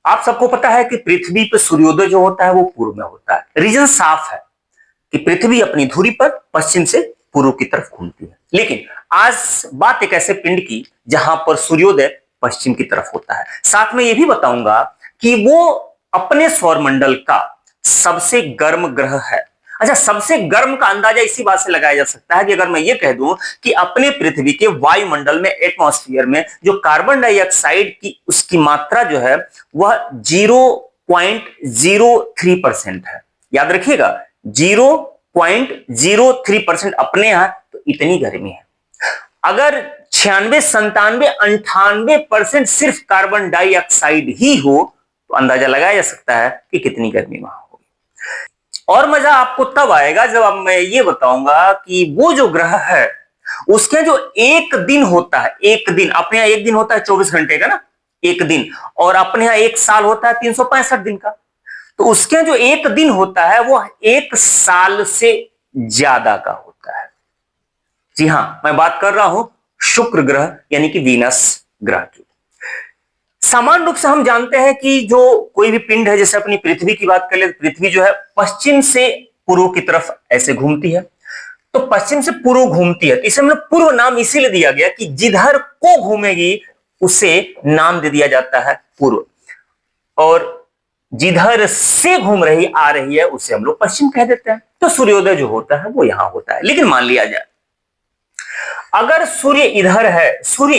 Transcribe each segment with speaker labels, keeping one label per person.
Speaker 1: आप सबको पता है कि पृथ्वी पर सूर्योदय जो होता है वो पूर्व में होता है। रीजन साफ है कि पृथ्वी अपनी धुरी पर पश्चिम से पूर्व की तरफ घूमती है। लेकिन आज बात एक ऐसे पिंड की जहां पर सूर्योदय पश्चिम की तरफ होता है। साथ में यह भी बताऊंगा कि वो अपने सौरमंडल का सबसे गर्म ग्रह है। अच्छा, सबसे गर्म का अंदाजा इसी बात से लगाया जा सकता है कि अगर मैं ये कह दूं कि अपने पृथ्वी के वायुमंडल में, एटमॉस्फेयर में जो कार्बन डाइऑक्साइड की उसकी मात्रा जो है वह 0.03% है। याद रखिएगा 0.03% अपने यहां, तो इतनी गर्मी है। अगर 96, 97, 98% सिर्फ कार्बन डाइऑक्साइड ही हो तो अंदाजा लगाया जा सकता है कि कितनी गर्मी वहां होगी। और मजा आपको तब आएगा जब अब मैं ये बताऊंगा कि वो जो ग्रह है उसके जो एक दिन होता है, एक दिन अपने यहां एक दिन होता है 24 घंटे का ना, एक दिन, और अपने यहां एक साल होता है 365 दिन का। तो उसके जो एक दिन होता है वो एक साल से ज्यादा का होता है। जी हां, मैं बात कर रहा हूं शुक्र ग्रह यानी कि वीनस ग्रह की। सामान्य रूप से हम जानते हैं कि जो कोई भी पिंड है, जैसे अपनी पृथ्वी की बात कर ले, पृथ्वी जो है पश्चिम से पूर्व की तरफ ऐसे घूमती है। तो पश्चिम से पूर्व घूमती है तो इसे हमने पूर्व नाम इसीलिए दिया गया कि जिधर को घूमेगी उसे नाम दे दिया जाता है पूर्व, और जिधर से घूम रही आ रही है उसे हम लोग पश्चिम कह देते हैं। तो सूर्योदय जो होता है वो यहां होता है। लेकिन मान लिया जाए अगर सूर्य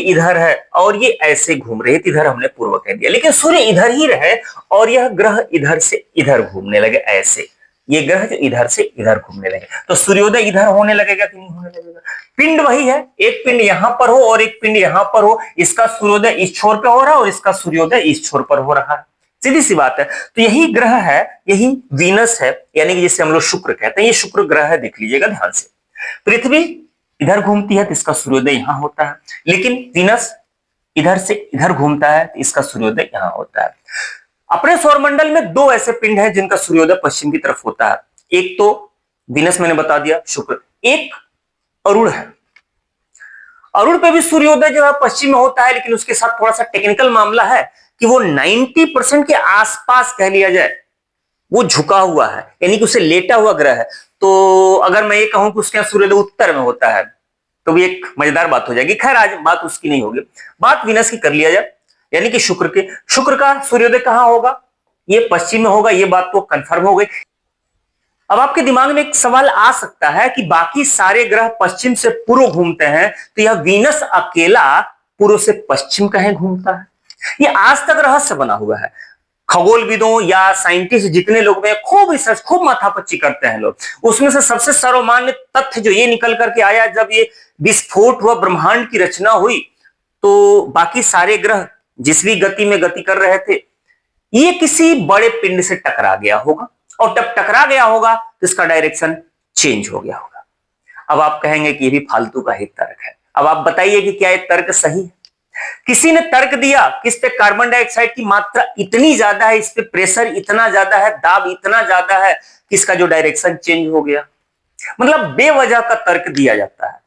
Speaker 1: इधर है और ये ऐसे घूम रहे, तो इधर हमने पूर्व कह दिया, लेकिन सूर्य इधर ही रहे और यह ग्रह इधर से इधर घूमने लगे, ऐसे ये ग्रह जो इधर से इधर घूमने लगे, तो सूर्योदय इधर होने लगेगा कि नहीं होने लगेगा? पिंड वही है, एक पिंड यहां पर हो और एक पिंड यहां पर हो, इसका सूर्योदय इस छोर पे हो रहा है और इसका सूर्योदय इस छोर पर हो रहा है। सीधी सी बात है। तो यही ग्रह है, यही वीनस है, यानी कि जिसे हम लोग शुक्र कहते हैं। ये शुक्र ग्रह है, देख लीजिएगा ध्यान से। पृथ्वी इधर घूमती है तो इसका सूर्योदय यहां होता है, लेकिन वीनस इधर से इधर घूमता है तो इसका सूर्योदय यहां होता है। अपने सौरमंडल में दो ऐसे पिंड हैं जिनका सूर्योदय पश्चिम की तरफ होता है। एक तो वीनस मैंने बता दिया, शुक्र। एक अरुण है। अरुण पे भी सूर्योदय जो है पश्चिम में होता है, लेकिन उसके साथ थोड़ा सा टेक्निकल मामला है कि वो 90% के आसपास कह लिया जाए वो झुका हुआ है, यानी कि उसे लेटा हुआ ग्रह है। तो अगर मैं ये कहूं कि उसके यहां सूर्योदय उत्तर में होता है तो भी एक मजेदार बात हो जाएगी। खैर आज बात उसकी नहीं होगी, बात वीनस की कर लिया जाए, यानी कि शुक्र का सूर्योदय कहां होगा? ये पश्चिम में होगा, ये बात तो कंफर्म हो गई। अब आपके दिमाग में एक सवाल आ सकता है कि बाकी सारे ग्रह पश्चिम से पूर्व घूमते हैं, तो यह वीनस अकेला पूर्व से पश्चिम कहीं घूमता है? ये आज तक रहस्य बना हुआ है। खगोलविदों या साइंटिस्ट जितने लोग हैं खूब रिसर्च, खूब माथापच्ची करते हैं लोग। उसमें से सबसे सर्वमान्य तथ्य जो ये निकल करके आया, जब ये विस्फोट हुआ, ब्रह्मांड की रचना हुई, तो बाकी सारे ग्रह जिस भी गति में गति कर रहे थे ये किसी बड़े पिंड से टकरा गया होगा, और जब टकरा गया होगा तो इसका डायरेक्शन चेंज हो गया होगा। अब आप कहेंगे कि ये भी फालतू का ही तर्क है। अब आप बताइए कि क्या ये तर्क सही है? किसी ने तर्क दिया कि इस पे कार्बन डाइऑक्साइड की मात्रा इतनी ज्यादा है, इस पे प्रेशर इतना ज्यादा है, दाब इतना ज्यादा है कि इसका जो डायरेक्शन चेंज हो गया। मतलब बेवजह का तर्क दिया जाता है।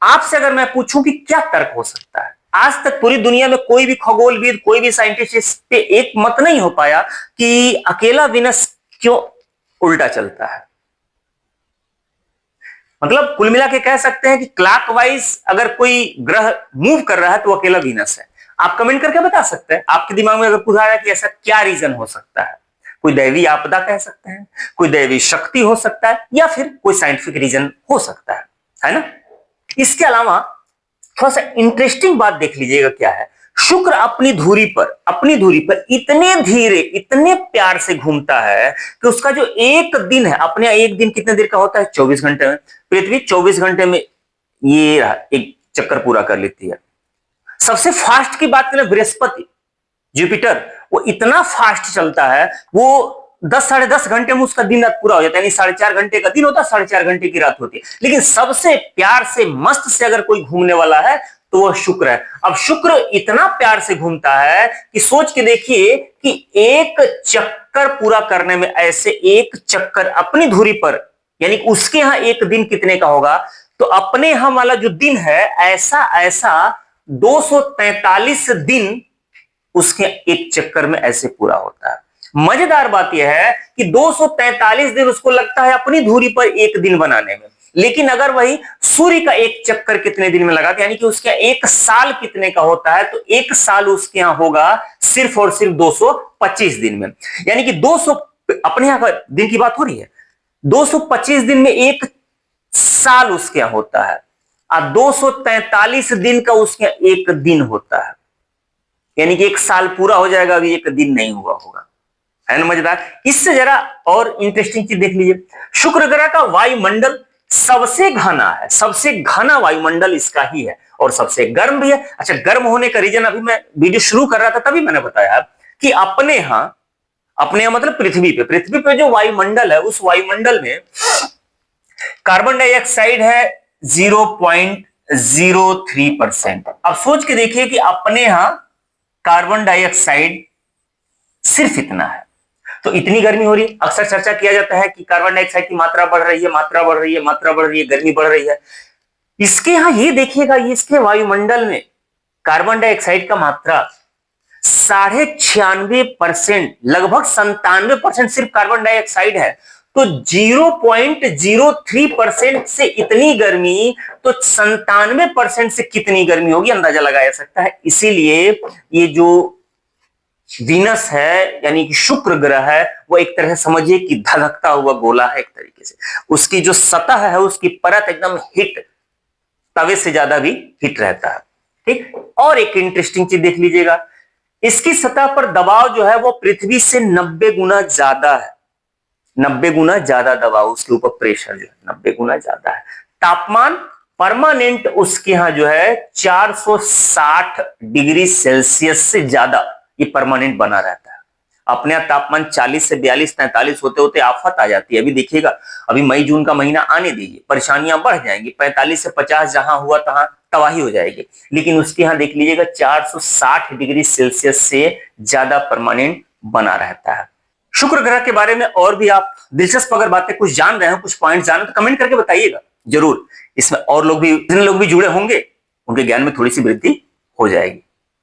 Speaker 1: आपसे अगर मैं पूछूं कि क्या तर्क हो सकता है, आज तक पूरी दुनिया में कोई भी खगोलविद, कोई भी साइंटिस्ट इस पे एक मत नहीं हो पाया कि अकेला वीनस क्यों उल्टा चलता है। मतलब कुल मिला के कह सकते हैं कि क्लॉकवाइज अगर कोई ग्रह मूव कर रहा है तो अकेला वीनस है। आप कमेंट करके बता सकते हैं आपके दिमाग में अगर कुछ आ रहा है कि ऐसा क्या रीजन हो सकता है। कोई दैवी आपदा कह सकते हैं, कोई दैवी शक्ति हो सकता है, या फिर कोई साइंटिफिक रीजन हो सकता है ना? इसके अलावा थोड़ा सा इंटरेस्टिंग बात देख लीजिएगा क्या है। शुक्र अपनी धुरी पर इतने धीरे, इतने प्यार से घूमता है कि उसका जो एक दिन है, अपने एक दिन कितने देर का होता है? 24 घंटे में। पृथ्वी 24 घंटे में ये एक चक्कर पूरा कर लेती है। सबसे फास्ट की बात करें, बृहस्पति, जुपिटर, वो इतना फास्ट चलता है, वो 10 साढ़े 10 घंटे में उसका दिन रात पूरा हो जाता है। यानी 4.5 घंटे का दिन होता है, 4.5 घंटे की रात होती है। लेकिन सबसे प्यार से, मस्त से अगर कोई घूमने वाला है तो वह शुक्र है। अब शुक्र इतना प्यार से घूमता है कि सोच के देखिए कि एक चक्कर पूरा करने में, ऐसे एक चक्कर अपनी धुरी पर, यानी उसके यहां एक दिन कितने का होगा? तो अपने यहां वाला जो दिन है, ऐसा 243 दिन उसके एक चक्कर में ऐसे पूरा होता है। मजेदार बात यह है कि 243 दिन उसको लगता है अपनी धुरी पर एक दिन बनाने में, लेकिन अगर वही सूर्य का एक चक्कर कितने दिन में लगाते, यानी कि उसका एक साल कितने का होता है, तो एक साल उसके यहां होगा सिर्फ और सिर्फ 225 दिन में। यानी कि 200 अपने यहां का दिन की बात हो रही है, 225 दिन में एक साल उसके यहां होता है और 243 दिन का उसके यहां एक दिन होता है। यानी कि एक साल पूरा हो जाएगा, अभी एक दिन नहीं हुआ होगा। है ना मजेदार। इससे जरा और इंटरेस्टिंग चीज देख लीजिए, शुक्र ग्रह का वायुमंडल सबसे घना है, सबसे घना वायुमंडल इसका ही है और सबसे गर्म भी है। अच्छा, गर्म होने का रीजन अभी मैं वीडियो शुरू कर रहा था तभी मैंने बताया कि अपने यहां मतलब पृथ्वी पे जो वायुमंडल है, उस वायुमंडल में कार्बन डाइऑक्साइड है 0.03%। अब सोच के देखिए कि अपने यहां कार्बन डाइऑक्साइड सिर्फ इतना है, तो इतनी गर्मी हो रही है। अक्सर चर्चा किया जाता है कि कार्बन डाइऑक्साइड की मात्रा बढ़ रही है, मात्रा बढ़ रही है, मात्रा बढ़ रही है, गर्मी बढ़ रही है। इसके यहां ये देखिएगा, इसके वायुमंडल में कार्बन डाइऑक्साइड का मात्रा 96.5%, लगभग 97% सिर्फ कार्बन डाइऑक्साइड है। तो 0.03% से इतनी गर्मी, तो 97% से कितनी गर्मी होगी अंदाजा लगाया सकता है। इसीलिए ये जो वीनस है यानी कि शुक्र ग्रह है, वो एक तरह से समझिए कि धधकता हुआ गोला है एक तरीके से। उसकी जो सतह है, उसकी परत एकदम हिट, तवे से ज्यादा भी हिट रहता है। ठीक, और एक इंटरेस्टिंग चीज देख लीजिएगा, इसकी सतह पर दबाव जो है वो पृथ्वी से 90 गुना ज्यादा है। 90 गुना ज्यादा दबाव, उसके ऊपर प्रेशर जो है 90 गुना ज्यादा है। तापमान परमानेंट उसके यहां जो है 460 डिग्री सेल्सियस से ज्यादा ये परमानेंट बना रहता है। अपने यहां तापमान 40 से 42 43 होते होते आफत आ जाती है। अभी देखिएगा, अभी मई जून का महीना आने दीजिए, परेशानियां बढ़ जाएंगी। 45 से 50 जहां हुआ तहां तबाही हो जाएगी, लेकिन उसके यहां देख लीजिएगा 460 डिग्री सेल्सियस से ज्यादा परमानेंट बना रहता है। शुक्र ग्रह के बारे में और भी आप दिलचस्प अगर बातें कुछ जान रहे हो, कुछ पॉइंट जाने, तो कमेंट करके बताइएगा जरूर। इसमें और लोग भी जुड़े होंगे, उनके ज्ञान में थोड़ी सी वृद्धि हो जाएगी।